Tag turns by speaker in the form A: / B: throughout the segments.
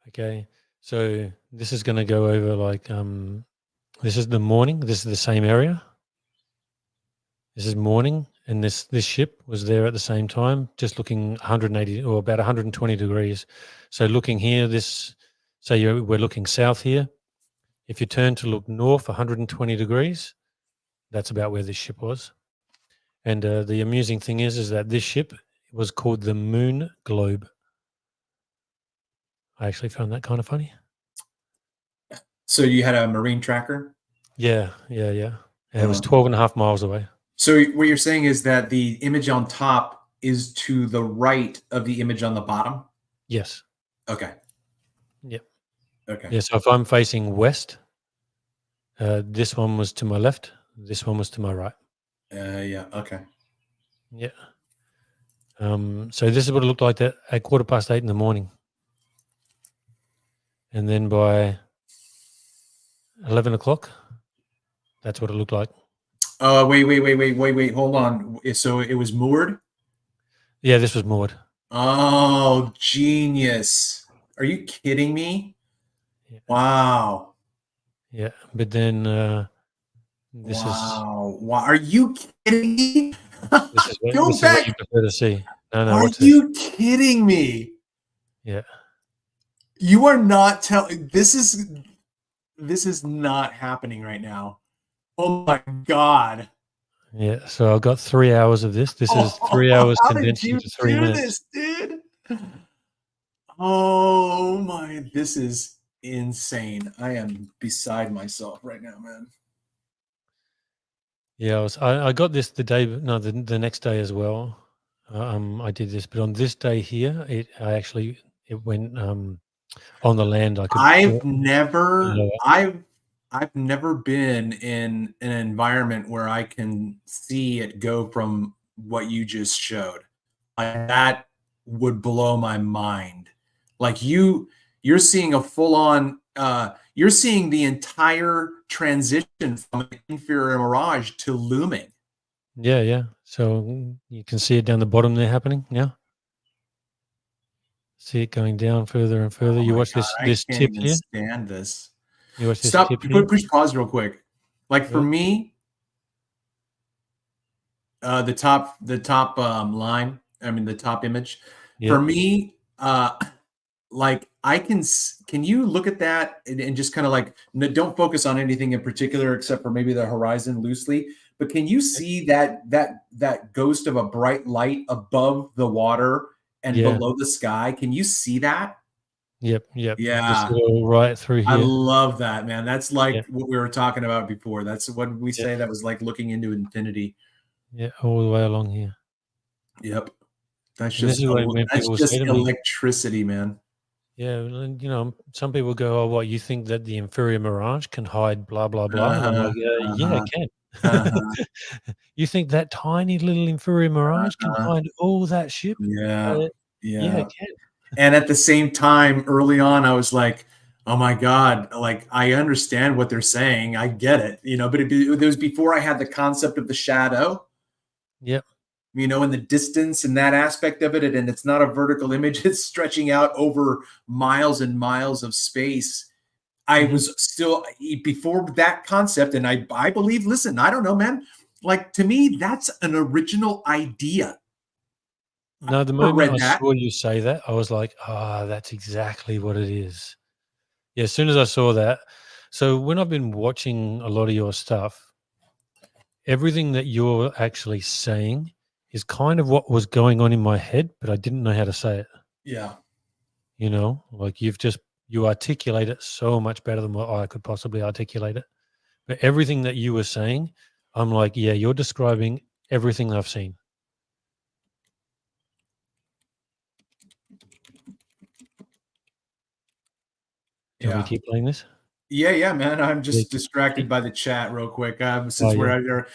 A: Okay, so this is going to go over like this is the morning. This is the same area. This is morning, and this ship was there at the same time, just looking 180 or about 120 degrees. So looking here, we're looking south here. If you turn to look north 120 degrees, that's about where this ship was. And the amusing thing is that this ship was called the Moon Globe. I actually found that kind of funny.
B: So you had a marine tracker?
A: Yeah. It was 12.5 miles away.
B: So what you're saying is that the image on top is to the right of the image on the bottom?
A: Yes.
B: Okay.
A: Yep.
B: Okay.
A: Yeah, so if I'm facing west, this one was to my left, this one was to my right.
B: Yeah, okay.
A: Yeah. So this is what it looked like at 8:15 in the morning. And then by 11 o'clock, that's what it looked like.
B: Wait. Hold on. So it was moored?
A: Yeah, this was moored.
B: Oh, genius. Are you kidding me?
A: Yeah.
B: Wow.
A: Yeah, but then this
B: Wow. Are you kidding me?
A: this is
B: Go
A: what
B: back.
A: you prefer to see. No,
B: Are
A: what's this?
B: you kidding me?
A: Yeah.
B: You are not telling. This is not happening right now. Oh my God.
A: Yeah, so I've got 3 hours of this. This is 3 hours
B: How did
A: condensed
B: you
A: into 3
B: do
A: minutes.
B: this, dude? Oh my, this is insane. I am beside myself right now, man.
A: Yeah, I got this the next day as well. I did this, but on this day here, it went on the land.
B: I've never been in an environment where I can see it go from what you just showed. Like, that would blow my mind. Like you're seeing a full-on you're seeing the entire transition from an inferior Mirage to Looming.
A: Yeah. So you can see it down the bottom there happening. Yeah, see it going down further and further.
B: Oh
A: You
B: my
A: watch
B: God, I
A: this
B: can't
A: tip
B: even
A: here.
B: stand this.
A: You watch this
B: Stop,
A: tip here.
B: push pause real quick. Like for
A: Yeah.
B: me, the top line, I mean the top image.
A: Yeah.
B: For me, like can you look at that and just kind of like don't focus on anything in particular except for maybe the horizon loosely, but can you see that ghost of a bright light above the water and
A: Yeah.
B: below the sky? Can you see that?
A: Yep. Just
B: Yeah.
A: go right through
B: I
A: here.
B: love that, man. That's
A: Yeah.
B: like what we were talking about before. That's what we say, that was like looking into infinity.
A: Yeah, all the way along here.
B: Yep. That's
A: And this
B: just
A: is when
B: that's
A: people say
B: just
A: to me,
B: electricity, man.
A: yeah, some people go, "Oh, what, you think that the inferior Mirage can hide blah, blah, blah?" And I'm
B: Uh-huh,
A: like, "Yeah, it
B: uh-huh,
A: can."
B: uh-huh,
A: You think that tiny little inferior Mirage can
B: uh-huh.
A: hide all that ship?
B: Yeah,
A: Yeah,
B: yeah.
A: it can.
B: And at the same time, early on, I was like, "Oh my God, like, I understand what they're saying. I get it," but it was before I had the concept of the shadow,
A: Yep.
B: in the distance and that aspect of it. And it's not a vertical image, it's stretching out over miles and miles of space. I
A: Mhm.
B: was still before that concept, and I believe. Listen, I don't know, man. Like, to me, that's an original idea.
A: No, the
B: I never
A: moment
B: read
A: I
B: that.
A: saw you say that, I was like, "Ah, that's exactly what it is." Yeah, as soon as I saw that, so when I've been watching a lot of your stuff, everything that you're actually saying is kind of what was going on in my head, but I didn't know how to say it.
B: Yeah,
A: Like you articulate it so much better than what I could possibly articulate it. But everything that you were saying, I'm like, yeah, you're describing everything I've seen. Do you want me
B: yeah.
A: to keep playing this?
B: Yeah, man. I'm
A: Yeah,
B: just distracted by the chat real quick.
A: oh
B: Since we're
A: yeah.
B: out here,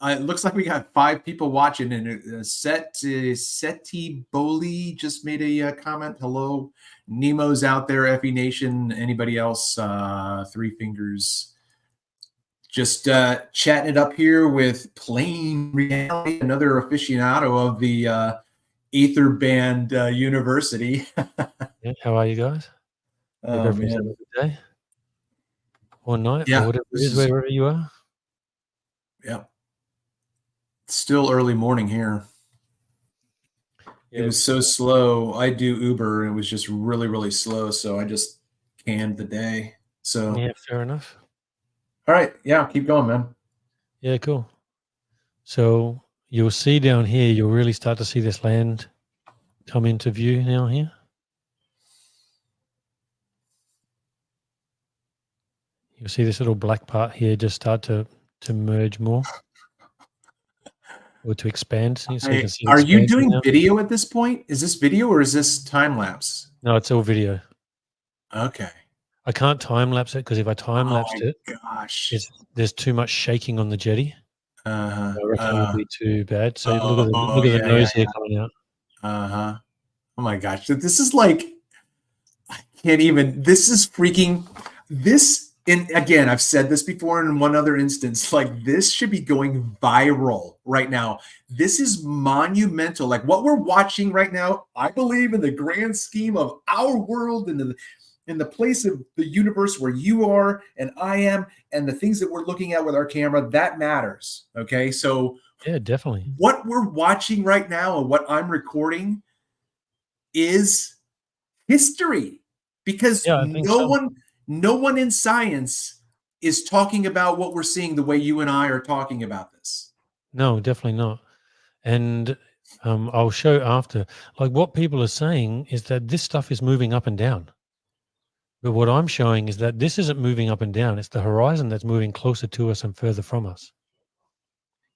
B: it looks like we got 5 people watching, and Seti Boli just made a comment. Hello, Nemo's out there. Effie Nation. Anybody else? 3 fingers. Just chatting it up here with Plain Reality, another aficionado of the Ether Band University.
A: Yeah, how are you guys? We'll
B: Oh
A: go for yourself
B: man.
A: a good day or night or
B: Yeah,
A: whatever it
B: this
A: is,
B: is
A: wherever you are.
B: yeah. Still early morning here. It
A: Yeah,
B: was so slow. I do Uber and it was just really, really slow. So I just canned the day. So
A: yeah, fair enough.
B: all right, yeah, keep going, man.
A: Yeah, cool. So you'll see down here, you'll really start to see this land come into view now here. You'll see this little black part here just start to merge more or to expand. So you can see it
B: Are you
A: expanding
B: doing
A: now.
B: video at this point? Is this video or is this time lapse?
A: No, it's all video.
B: Okay.
A: I can't time lapse it because if I time
B: Oh
A: lapsed
B: my
A: it,
B: gosh.
A: there's too much shaking on the jetty.
B: Uh-huh.
A: I reckon it would be too bad. So
B: Oh
A: look at the
B: yeah, yeah,
A: nose here coming out.
B: yeah. Uh-huh. Oh my gosh. This is like I can't even this is freaking this and again, I've said this before in one other instance, like this should be going viral right now. This is monumental. Like what we're watching right now, I believe in the grand scheme of our world and in the place of the universe where you are and I am and the things that we're looking at with our camera, that matters. Okay. So
A: Yeah, definitely.
B: what we're watching right now and what I'm recording is history because
A: Yeah, I think so.
B: no one in science is talking about what we're seeing the way you and I are talking about this.
A: No, definitely not. And I'll show after. Like what people are saying is that this stuff is moving up and down. But what I'm showing is that this isn't moving up and down. It's the horizon that's moving closer to us and further from us.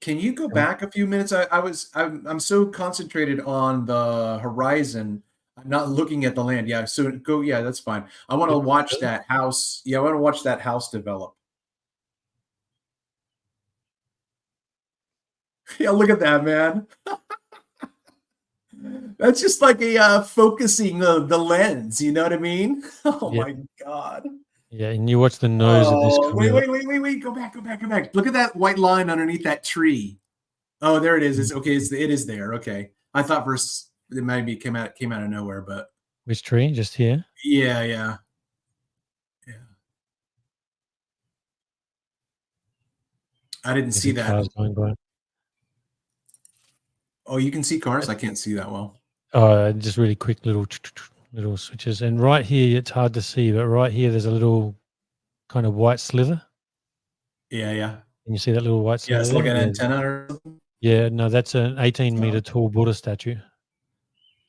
B: Can you go
A: Um,
B: back a few minutes? I'm so concentrated on the horizon. I'm not looking at the land. Yeah, so go. Yeah, that's fine. I want to
A: Yep,
B: watch
A: further.
B: that house. Yeah, I want to watch that house develop. Yeah, look at that, man. That's just like a focusing the lens. You know what I mean? Oh
A: Yep.
B: my god.
A: Yeah, and you watch the nose of this
B: Oh,
A: come out.
B: wait. Go back, go back, go back. Look at that white line underneath that tree. Oh, there it is.
A: Mm.
B: It's okay. It is there. Okay. I thought first it maybe came out of nowhere, but
A: Which tree? Just here.
B: yeah, yeah, yeah. I didn't
A: You
B: see
A: see
B: that.
A: cars going by.
B: Oh, you can see cars? I can't see that well.
A: Just really quick little switches. And right here, it's hard to see, but right here, there's a little kind of white sliver.
B: Yeah, yeah.
A: Can you see that little white
B: Yeah,
A: sliver
B: it's like
A: there?
B: an
A: Yeah.
B: antenna or something.
A: Yeah, no, that's an 18
B: Oh.
A: meter tall Buddha statue.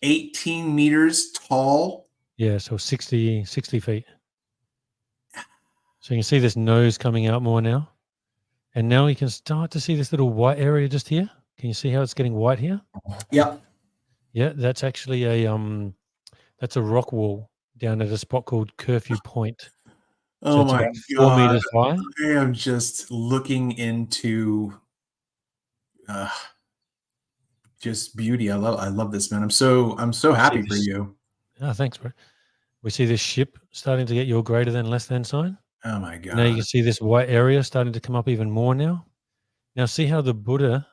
B: 18 meters tall.
A: Yeah, so 60 feet. So you can see this nose coming out more now. And now you can start to see this little white area just here. Can you see how it's getting white here?
B: Yep.
A: Yeah, that's actually that's a rock wall down at a spot called Curfew Point. So
B: Oh
A: it's
B: my
A: about 4
B: God.
A: meters high.
B: I am just looking into uh, just beauty. I love this, man. I'm so
A: We see
B: happy for
A: this.
B: you.
A: Oh, thanks, bro. We see this ship starting to get your greater than less than sign.
B: Oh my
A: Now you
B: God.
A: can see this white area starting to come up even more now. Now see how the Buddha.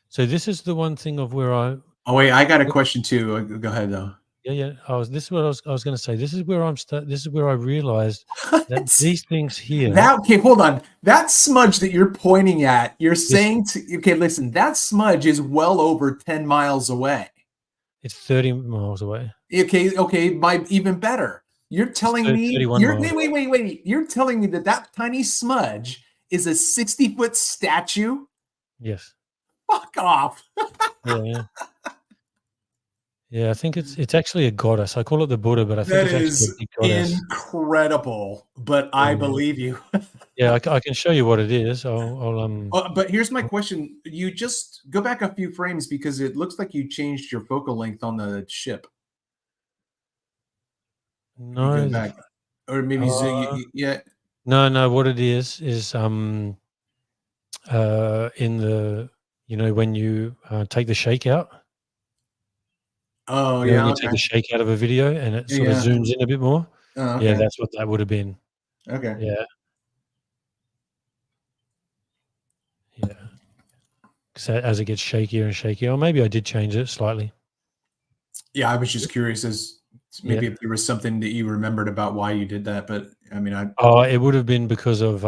A: So this is the one thing of where I.
B: Oh wait, I got a question too. Go ahead though.
A: Yeah, yeah. This is what I was going to say. This is where this is where I realized that
B: What?
A: these things here.
B: That okay, hold on. That smudge that you're pointing at, you're
A: This
B: saying to okay, listen, that smudge is well over 10 miles away.
A: it's 30 miles away.
B: Okay, might even better. You're
A: It's
B: telling me
A: 31
B: you're
A: miles away.
B: wait. You're telling me that that tiny smudge is a 60-foot statue?
A: Yes.
B: Fuck off.
A: Yeah, yeah. Yeah, I think it's actually a goddess. I call it the Buddha, but I think
B: That
A: it's actually a
B: is
A: big goddess.
B: incredible, but I
A: Yeah.
B: believe you.
A: Yeah, I can show you what it is.
B: But here's my question. You just go back a few frames because it looks like you changed your focal length on the ship. You go
A: no,
B: back. Or maybe
A: uh,
B: yeah.
A: no, what it is in the when you take the shake out,
B: Oh
A: when
B: yeah,
A: you take
B: okay.
A: the shake out of a video and it sort of
B: Yeah.
A: zooms in a bit more.
B: Oh,
A: Yeah,
B: okay.
A: that's what that would have been.
B: Okay.
A: Yeah, yeah. So as it gets shakier and shakier, or maybe I did change it slightly.
B: Yeah, I was just curious as Maybe if there was something that you remembered about why you did that, but I mean,
A: it would have been because of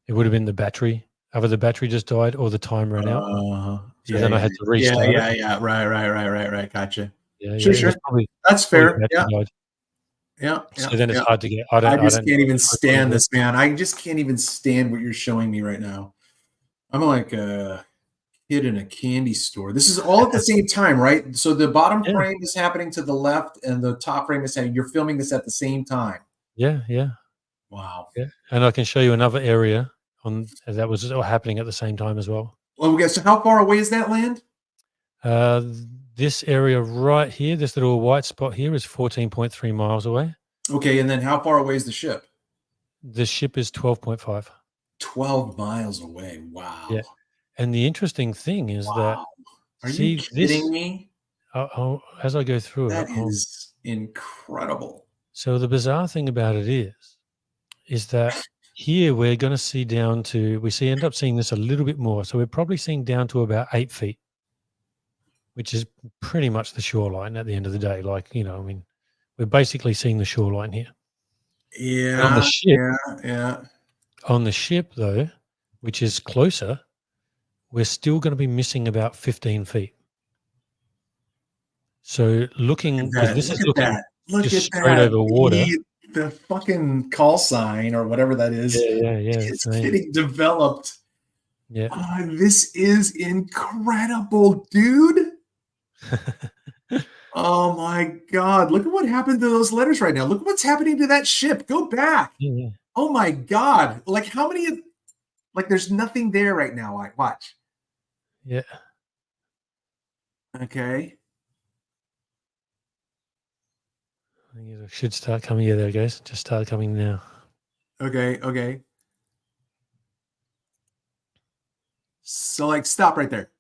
A: it would have been the battery. Either the battery just died or the time ran out. So then I had to restart it.
B: Yeah. Right. Gotcha.
A: Yeah,
B: Sure.
A: it was probably
B: That's
A: the
B: fair.
A: battery
B: Yeah.
A: died.
B: Yeah.
A: So then it's
B: Yeah.
A: hard to get.
B: I just
A: don't
B: can't even
A: I couldn't
B: stand
A: do it.
B: this, man. I just can't even stand what you're showing me right now. I'm like a kid in a candy store. This is all at the same time, right? So the bottom
A: Yeah,
B: frame is happening to the left, and the top frame is happening. You're filming this at the same time.
A: yeah.
B: Wow.
A: Yeah, and I can show you another area that was all happening at the same time as well.
B: Well, okay, so how far away is that land?
A: Uh, this area right here, this little white spot here, is 14.3 miles away.
B: Okay, and then how far away is the ship?
A: The ship is 12.5.
B: 12 miles away. Wow.
A: Yeah, and the interesting thing is that
B: Are you kidding me?
A: as I go through
B: That
A: it.
B: is incredible.
A: So the bizarre thing about it is that here we're going to see down to end up seeing this a little bit more. So we're probably seeing down to about 8 feet, which is pretty much the shoreline at the end of the day. Like, I mean, we're basically seeing the shoreline here. And on the ship, on the ship though, which is closer, we're still going to be missing about 15 feet. So looking, because this is looking just straight over water.
B: The fucking call sign or whatever that is.
A: Yeah.
B: It's getting developed.
A: Yeah.
B: This is incredible, dude. Oh my God. Look at what happened to those letters right now. Look what's happening to that ship. Go back.
A: Yeah.
B: Oh my God. Like how many, like there's nothing there right now. Watch.
A: Yeah.
B: Okay.
A: I think it should start coming. Yeah, there it goes. Just start coming now.
B: Okay. So like stop right there.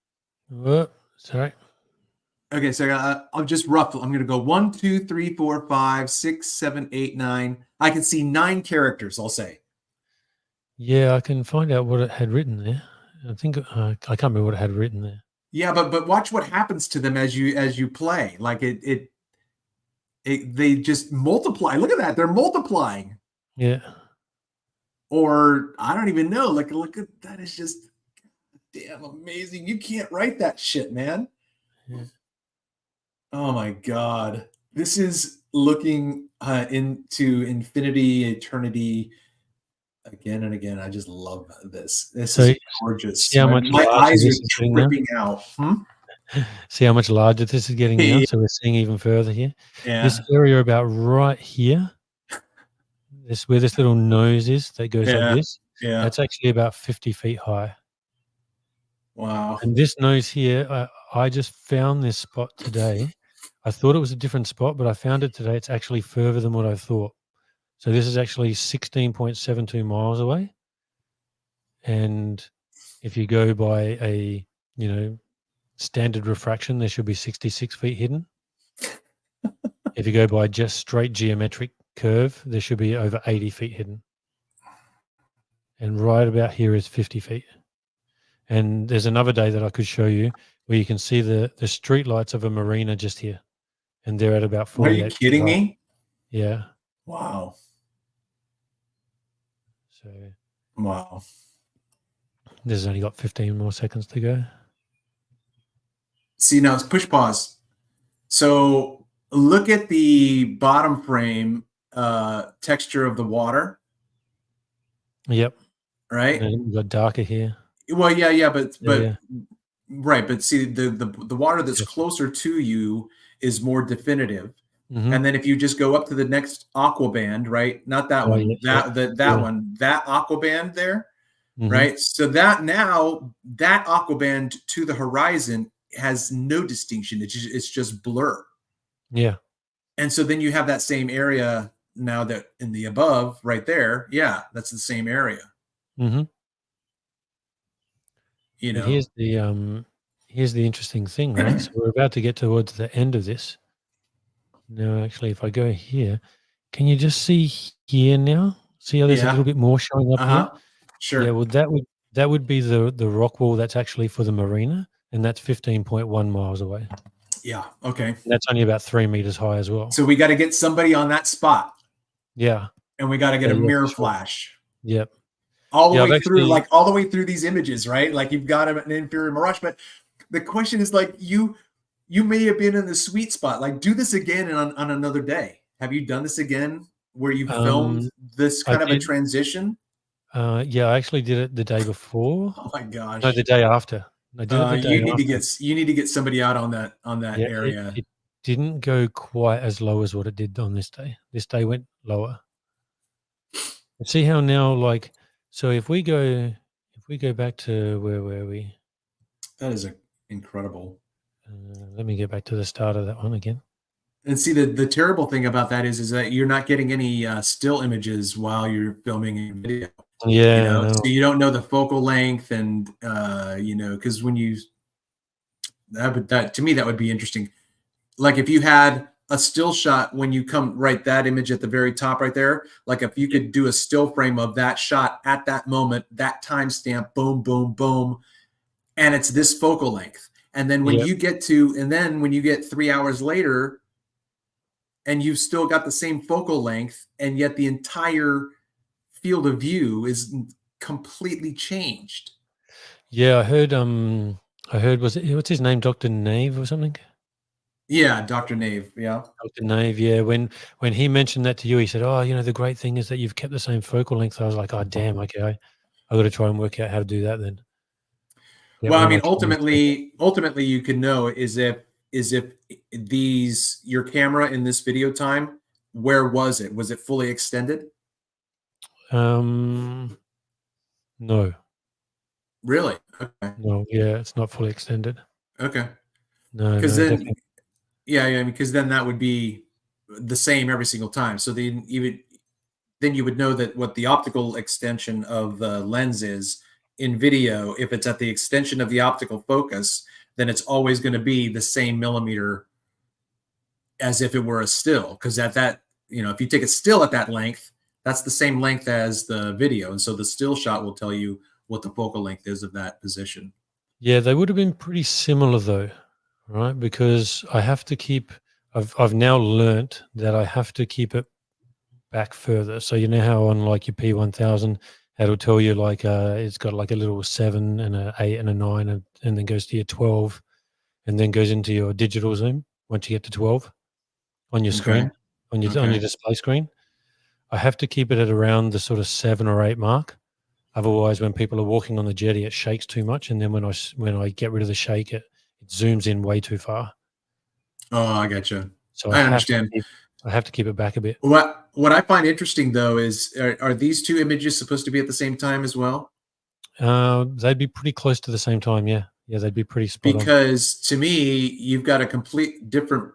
A: Whoa, sorry.
B: Okay, so I'll just roughly, I'm going to go 1, 2, 3, 4, 5, 6, 7, 8, 9. I can see 9 characters, I'll say.
A: Yeah, I can find out what it had written there. I think I can't remember what it had written there.
B: Yeah, but watch what happens to them as you play. Like they just multiply. Look at that. They're multiplying.
A: Yeah.
B: Or I don't even know. Like look at that. Is just damn amazing. You can't write that shit, man.
A: Yeah.
B: Oh my God. This is looking into infinity, eternity again and again. I just love this. This is gorgeous.
A: See how much
B: my eyes are tripping out.
A: See how much larger this is getting now? So we're seeing even further here.
B: Yeah.
A: This area about right here, where this little nose is that goes like this, that's actually about 50 feet high.
B: Wow.
A: And this nose here, I just found this spot today. I thought it was a different spot, but I found it today. It's actually further than what I thought. So this is actually 16.72 miles away. And if you go by a, standard refraction, there should be 66 feet hidden. If you go by just straight geometric curve, there should be over 80 feet hidden. And right about here is 50 feet. And there's another day that I could show you where you can see the street lights of a marina just here. And they're at about 48.
B: Are you kidding me?
A: Yeah.
B: Wow.
A: So.
B: Wow.
A: This has only got 15 more seconds to go.
B: See, now it's push pause. So look at the bottom frame texture of the water.
A: Yep.
B: Right?
A: And we've got darker here.
B: Well, yeah, but right, but see the water that's closer to you is more definitive.
A: Mm-hmm.
B: And then if you just go up to the next aqua band, right? Not that one, that one, that aqua band there, right? So that aqua band to the horizon has no distinction. It's just blur.
A: Yeah.
B: And so then you have that same area now that in the above right there. Yeah, that's the same area.
A: Mm-hmm.
B: Here's
A: the interesting thing, right? So we're about to get towards the end of this. No, actually, if I go here, can you just see here now? See how there's a little bit more showing up here?
B: Sure.
A: Yeah, well, that would be the rock wall that's actually for the marina, and that's 15.1 miles away.
B: Yeah. Okay.
A: And that's only about 3 meters high as well.
B: So we got to get somebody on that spot.
A: Yeah.
B: And we got to get a
A: Yeah,
B: mirror
A: for sure.
B: flash.
A: Yep.
B: All the
A: Yeah, I've
B: way through,
A: actually
B: like all the way through these images, right? Like you've got an inferior mirage, but the question is like you may have been in the sweet spot. Like do this again on another day. Have you done this again where you filmed this
A: I
B: kind of a
A: did
B: transition?
A: yeah, I actually did it the day before.
B: Oh my
A: No,
B: gosh.
A: the day after. I did it the day after.
B: You need to get somebody out on that
A: Yeah,
B: area.
A: it didn't go quite as low as what it did on this day. This day went lower. See how now, like, so if we go back to where were we?
B: That is incredible.
A: Let me get back to the start of that one again.
B: And see, the terrible thing about that is that you're not getting any still images while you're filming a video.
A: Yeah, no.
B: So you don't know the focal length, and because when you that to me that would be interesting. Like if you had a still shot when you come right that image at the very top right there, like if you could do a still frame of that shot at that moment, that timestamp, boom, boom, boom, and it's this focal length. And then when you get 3 hours later and you've still got the same focal length, and yet the entire field of view is completely changed.
A: Yeah, I heard what's his name, Dr. Nave or something?
B: Yeah, Dr. Nave, yeah.
A: Dr. Nave, yeah. When he mentioned that to you, he said, "Oh, the great thing is that you've kept the same focal length." I was like, "Oh, damn, okay. I got to try and work out how to do that then." Get
B: Well,
A: one
B: I
A: of my
B: mean,
A: cameras to do
B: ultimately, you can know is if your camera in this video time, where was it? Was it fully extended?
A: that. No.
B: Really? Okay.
A: No, yeah, it's not fully extended.
B: Okay.
A: No,
B: Because
A: no,
B: then,
A: definitely.
B: yeah, because then that would be the same every single time. So then you would know that what the optical extension of the lens is in video. If it's at the extension of the optical focus, then it's always going to be the same millimeter as if it were a still. Because at that, if you take a still at that length, that's the same length as the video. And so the still shot will tell you what the focal length is of that position.
A: Yeah, they would have been pretty similar though, right? Because I have to keep. I've now learnt that I have to keep it back further. So you know how on like your P1000, it'll tell you like it's got like a little 7 and a 8 and a 9 and then goes to your 12 and then goes into your digital zoom once you get to 12 on your
B: Okay.
A: screen, on your display screen. I have to keep it at around the sort of 7 or 8 mark. Otherwise, when people are walking on the jetty, it shakes too much, and then when I get rid of the shake, it zooms in way too far.
B: Oh, I gotcha.
A: So
B: I understand.
A: I have to keep it back a bit.
B: What I find interesting though is are these two images supposed to be at the same time as well?
A: They'd be pretty close to the same time. Yeah, yeah, they'd be pretty spot on.
B: Because to me, you've got a complete different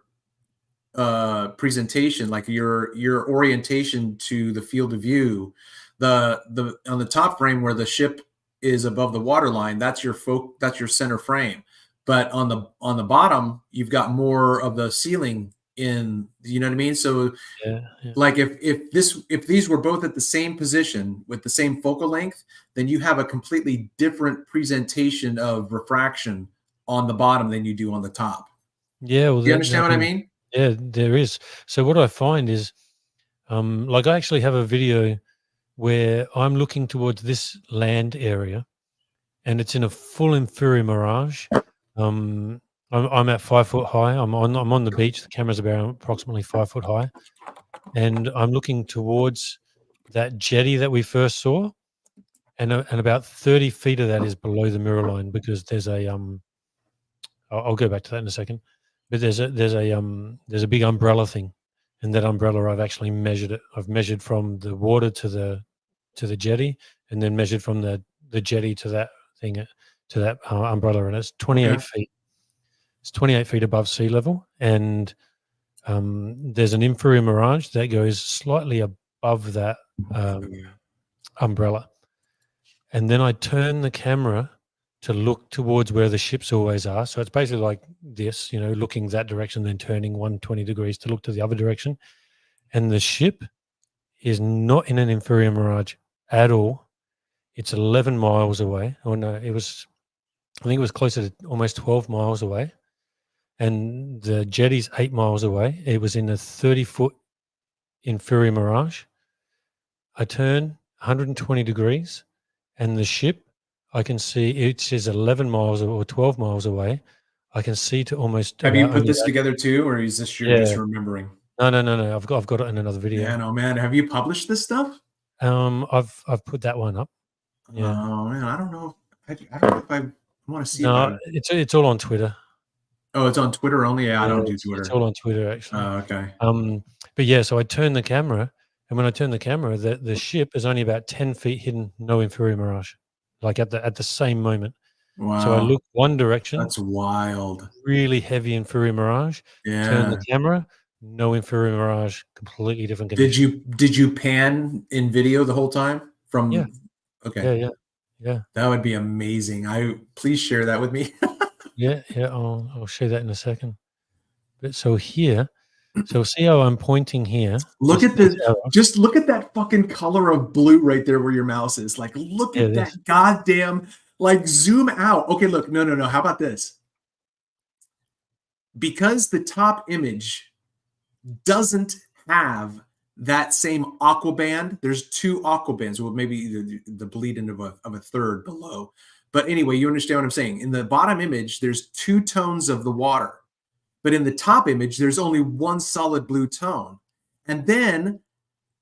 B: presentation, like your orientation to the field of view. The on the top frame where the ship is above the waterline, that's your center frame. But on the bottom, you've got more of the ceiling in. You know what I mean? So
A: Yeah.
B: like if these were both at the same position with the same focal length, then you have a completely different presentation of refraction on the bottom than you do on the top.
A: Yeah. Well,
B: Do you understand what I mean?
A: yeah, there is. So what I find is, like I actually have a video where I'm looking towards this land area, and it's in a full inferior mirage. I'm at 5 foot high. I'm on the beach. The camera's about approximately 5 foot high, and I'm looking towards that jetty that we first saw, and about 30 feet of that is below the mirror line because there's a I'll go back to that in a second, but there's a big umbrella thing, and that umbrella I've actually measured it. I've measured from the water to the jetty, and then measured from the jetty to that thing to that umbrella, and it's 28 feet. It's 28 feet above sea level, and there's an inferior mirage that goes slightly above that umbrella. And then I turn the camera to look towards where the ships always are. So it's basically like this, looking that direction, then turning 120 degrees to look to the other direction. And the ship is not in an inferior mirage at all. It's 11 miles away. Oh no, I think it was closer to almost 12 miles away. and the jetty's 8 miles away. It was in a 30-foot inferior Mirage. I turn 120 degrees, and the ship, I can see it says 11 miles or 12 miles away. I can see to almost
B: Have you
A: about
B: put
A: only
B: this together too, or is this you're just
A: yeah.
B: remembering?
A: No. I've got it in another video.
B: Man, oh man, have you published this stuff?
A: I've put that one up. Yeah.
B: Oh man, I don't know. I don't know if I want to see if I
A: No,
B: would.
A: it's all on Twitter.
B: Oh, it's on Twitter only. Yeah, I
A: Yeah,
B: don't do
A: it's
B: Twitter.
A: all on Twitter actually.
B: Okay.
A: But yeah, so I turn the camera, and when I turn the camera, the ship is only about 10 feet hidden, no inferior Mirage, like at the same moment. So I
B: Wow,
A: look one direction,
B: that's wild.
A: really heavy inferior Mirage, turn the
B: Yeah.
A: camera, no inferior Mirage, completely different
B: Did
A: condition.
B: you pan in video the whole time
A: Yeah,
B: from? Okay,
A: yeah.
B: that would be amazing. Please share that with me.
A: Yeah, I'll show that in a second. But so here, so see how I'm pointing here,
B: Look at
A: this
B: the
A: arrow?
B: just look at that fucking color of blue right there where your mouse is. Like, look
A: Yeah,
B: at
A: this.
B: that goddamn, like, zoom out. Okay, look, no. How about this? Because the top image doesn't have that same aqua band. There's two aqua bands, well, maybe the bleeding of a third below. But anyway, you understand what I'm saying. In the bottom image, there's two tones of the water. But in the top image, there's only one solid blue tone. And then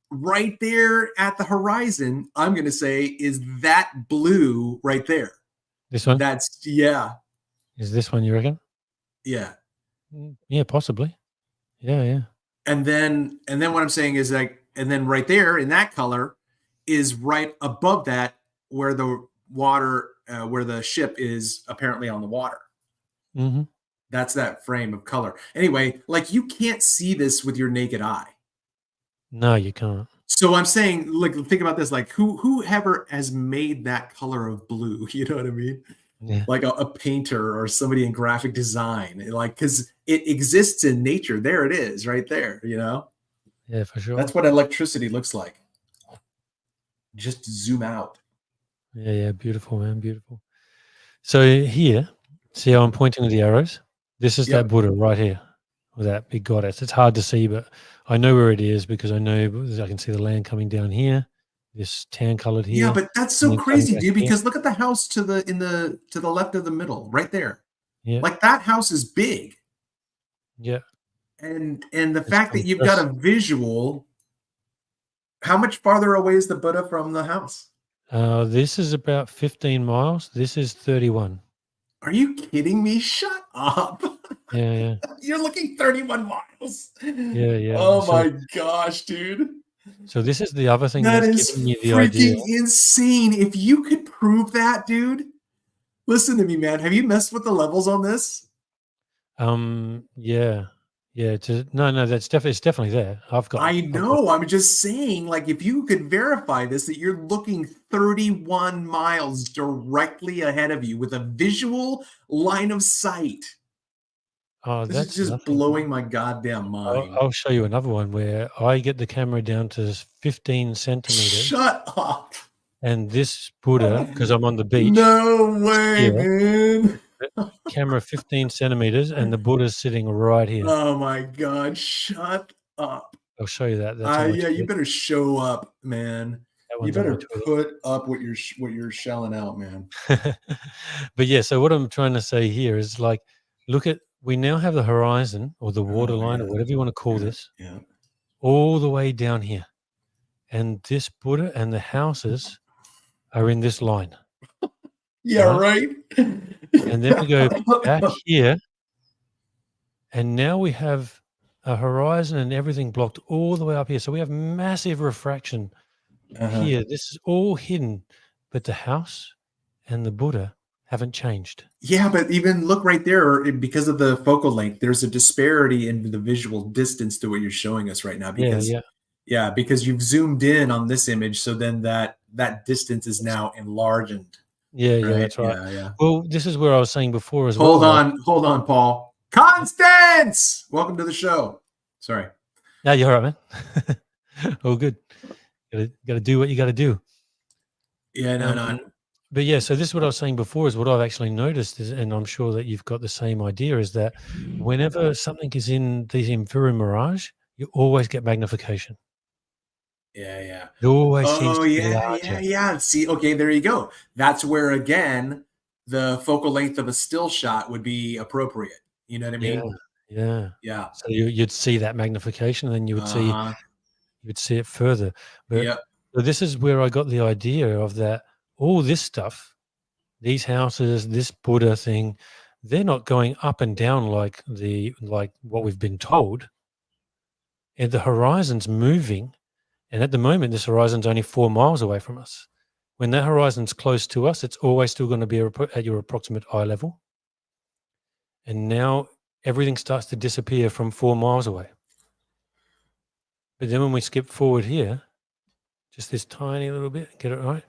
B: right there at the horizon, I'm going to say, is that blue right there.
A: This one?
B: That's, yeah.
A: Is this one, you reckon?
B: Yeah.
A: Yeah, possibly. Yeah.
B: And then what I'm saying is, like, and then right there in that color is right above that where the water, where the ship is apparently on the water.
A: Mhm.
B: That's that frame of color. Anyway, like, you can't see this with your naked eye.
A: No, you can't.
B: So I'm saying, like, think about this, like, whoever has made that color of blue, you know what I mean?
A: Yeah.
B: Like a painter or somebody in graphic design, like, because it exists in nature. There it is, right there, you know?
A: Yeah, for sure.
B: That's what electricity looks like. Just zoom out.
A: Yeah, beautiful, man, beautiful. So here, see how I'm pointing with the arrows? This is that
B: Yep.
A: Buddha right here with that big goddess. It's hard to see, but I know where it is because I know I can see the land coming down here, this tan colored
B: Yeah,
A: here,
B: but that's
A: and
B: so
A: then coming
B: crazy,
A: back
B: dude,
A: here.
B: because look at the house to the left of the middle, right there.
A: Yeah,
B: Like, that house is big.
A: yeah.
B: And the
A: It's
B: fact that you've got
A: compressed.
B: a visual, how much farther away is the Buddha from the house?
A: This is about 15 miles. This is 31.
B: Are you kidding me? Shut up.
A: Yeah.
B: You're looking 31 miles.
A: Yeah.
B: Oh my gosh, dude.
A: So this is the other thing
B: That
A: that's
B: is
A: giving me the idea.
B: freaking insane. If you could prove that, dude, listen to me, man. Have you messed with the levels on this?
A: Yeah. No, it's definitely there.
B: I
A: I've got
B: know. I'm just saying, like, if you could verify this, that you're looking 31 miles directly ahead of you with a visual line of sight.
A: Oh,
B: This is
A: that's
B: just
A: nothing.
B: blowing my goddamn mind.
A: I'll show you another one where I get the camera down to 15 centimeters,
B: Shut up.
A: and this Buddha, because I'm on the beach,
B: No
A: is
B: way,
A: here.
B: man.
A: Camera 15 centimeters, and the Buddha's sitting right here.
B: Oh my God. Shut up.
A: I'll show you that. That's on my
B: Yeah, you
A: Twitter.
B: better show up, man.
A: That
B: You
A: one's on my
B: better
A: Twitter.
B: put up what you're shelling out, man.
A: But yeah, so what I'm trying to say here is, like, we now have the horizon or the water
B: Oh
A: line or
B: yeah.
A: whatever you want to call this
B: Yeah.
A: all the way down here. And this Buddha and the houses are in this line,
B: Yeah,
A: right?
B: right.
A: And then we go back here, and now we have a horizon and everything blocked all the way up here. So we have massive refraction
B: Uh-huh.
A: here. This is all hidden, but the house and the Buddha haven't changed.
B: Yeah, but even look right there, because of the focal length, there's a disparity in the visual distance to what you're showing us right now. Because because you've zoomed in on this image, so then that distance is now enlarged.
A: Yeah,
B: Right?
A: that's right.
B: Yeah.
A: Well, this is where I was saying before as
B: Hold
A: well.
B: on, Paul. Constance, welcome to the show. Sorry.
A: Yeah, you're all right, man. All good. Gotta do what you gotta do.
B: Yeah, no.
A: But yeah, so this is what I was saying before is what I've actually noticed is, and I'm sure that you've got the same idea, is that whenever something is in the inferior Mirage, you always get magnification.
B: Yeah, yeah.
A: It always seems
B: Oh,
A: to be
B: yeah, yeah,
A: larger.
B: yeah. See, okay, there you go. That's where again the focal length of a still shot would be appropriate. You know what I
A: Yeah,
B: mean?
A: yeah.
B: Yeah.
A: So you'd see that magnification, and then
B: Uh-huh.
A: you'd see it further. But
B: Yep.
A: so this is where I got the idea of that all this stuff, these houses, this Buddha thing, they're not going up and down like what we've been told. And the horizon's moving, and at the moment, this horizon's only 4 miles away from us. When that horizon's close to us, it's always still gonna be at your approximate eye level, and now everything starts to disappear from 4 miles away. But then when we skip forward here, just this tiny little bit, get it right?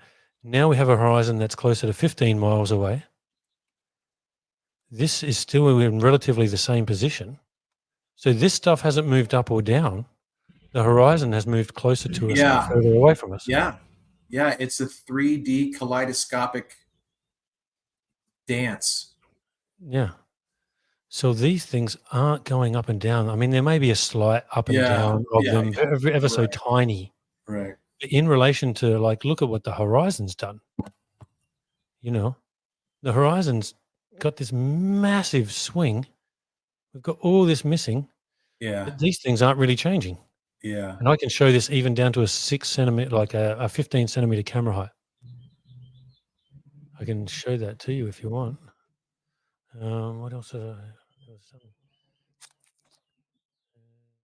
A: Now we have a horizon that's closer to 15 miles away. This is still in relatively the same position. So this stuff hasn't moved up or down. The horizon has moved closer to us and
B: Yeah.
A: further away from us.
B: Yeah. Yeah. It's a 3D kaleidoscopic dance.
A: Yeah. So these things aren't going up and down. I mean, there may be a slight up and
B: Yeah.
A: down of
B: Yeah.
A: them,
B: Yeah.
A: ever so
B: Right.
A: tiny.
B: Right.
A: But in relation to, like, look at what the horizon's done. You know, the horizon's got this massive swing. We've got all this missing,
B: Yeah.
A: but these things aren't really changing.
B: Yeah.
A: And I can show this even down to a 6 centimeter, like a 15 centimeter camera height. I can show that to you if you want. What else? There was something